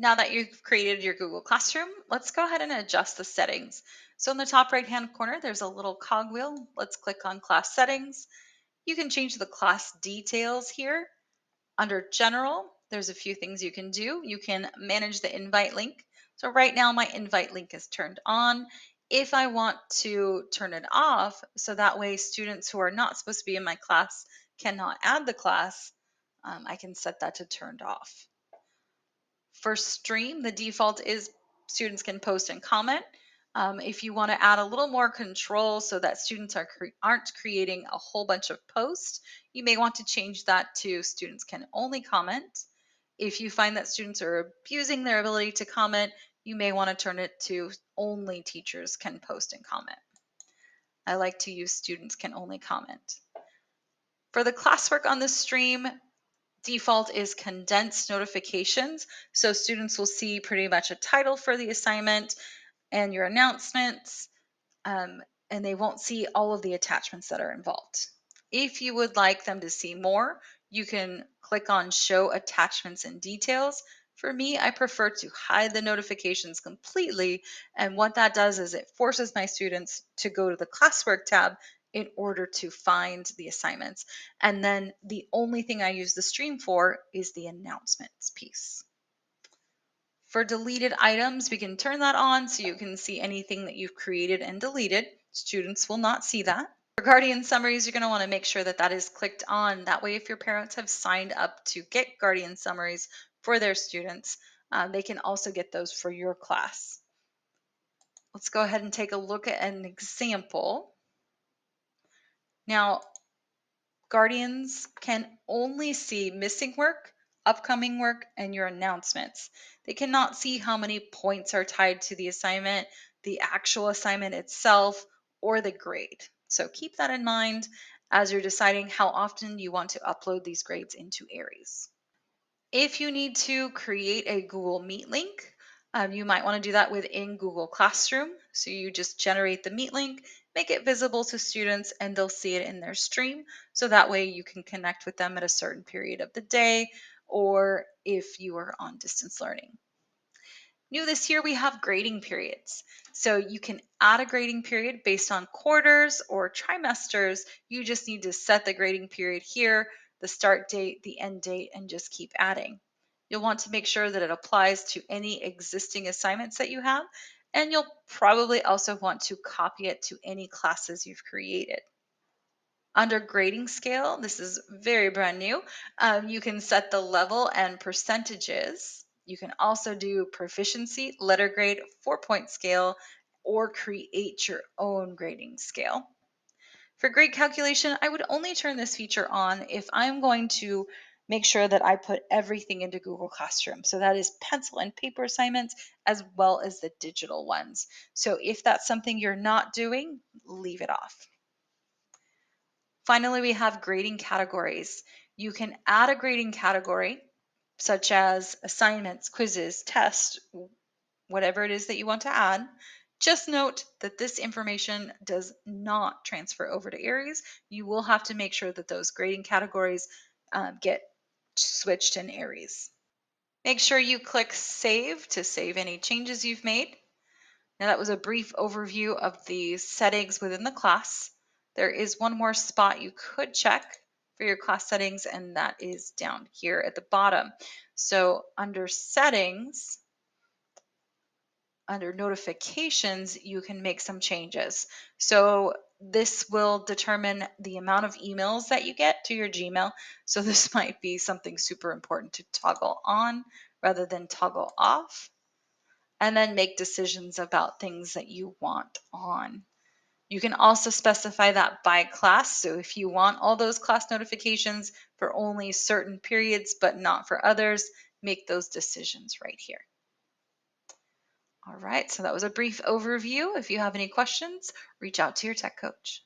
Now that you've created your Google Classroom, let's go ahead and adjust the settings. So in the top right hand corner, there's a little cogwheel. Let's click on class settings. You can change the class details here. Under general, there's a few things you can do. You can manage the invite link. So right now my invite link is turned on. If I want to turn it off, so that way students who are not supposed to be in my class cannot add the class, I can set that to turned off. For stream, the default is students can post and comment. If you want to add a little more control so that students aren't creating a whole bunch of posts, you may want to change that to students can only comment. If you find that students are abusing their ability to comment, you may want to turn it to only teachers can post and comment. I like to use students can only comment. For the classwork on the stream, default is condensed notifications. So students will see pretty much a title for the assignment and your announcements, and they won't see all of the attachments that are involved. If you would like them to see more, you can click on show attachments and details. For me, I prefer to hide the notifications completely. And what that does is it forces my students to go to the classwork tab in order to find the assignments. And then the only thing I use the stream for is the announcements piece. For deleted items, we can turn that on so you can see anything that you've created and deleted. Students will not see that. For Guardian summaries, you're going to want to make sure that that is clicked on. That way, if your parents have signed up to get Guardian summaries for their students, they can also get those for your class. Let's go ahead and take a look at an example. Now, Guardians can only see missing work, upcoming work, and your announcements. They cannot see how many points are tied to the assignment, the actual assignment itself, or the grade. So keep that in mind as you're deciding how often you want to upload these grades into Aries. If you need to create a Google Meet link, you might want to do that within Google Classroom. So you just generate the Meet link, make it visible to students, and they'll see it in their stream. So that way you can connect with them at a certain period of the day, or if you are on distance learning. New this year, we have grading periods. So you can add a grading period based on quarters or trimesters. You just need to set the grading period here, the start date, the end date, and just keep adding. You'll want to make sure that it applies to any existing assignments that you have, and you'll probably also want to copy it to any classes you've created. Under grading scale, this is very brand new, you can set the level and percentages. You can also do proficiency, letter grade, 4-point scale, or create your own grading scale. For grade calculation, I would only turn this feature on if I'm going to make sure that I put everything into Google Classroom. So that is pencil and paper assignments as well as the digital ones. So if that's something you're not doing, leave it off. Finally, we have grading categories. You can add a grading category, such as assignments, quizzes, tests, whatever it is that you want to add. Just note that this information does not transfer over to Aries. You will have to make sure that those grading categories get switched in Aries. Make sure you click Save to save any changes you've made. Now that was a brief overview of the settings within the class. There is one more spot you could check for your class settings, and that is down here at the bottom. So under settings, under notifications, you can make some changes. So this will determine the amount of emails that you get to your Gmail. So this might be something super important to toggle on rather than toggle off, and then make decisions about things that you want on. You can also specify that by class. So if you want all those class notifications for only certain periods but not for others, make those decisions right here. All right, so that was a brief overview. If you have any questions, reach out to your tech coach.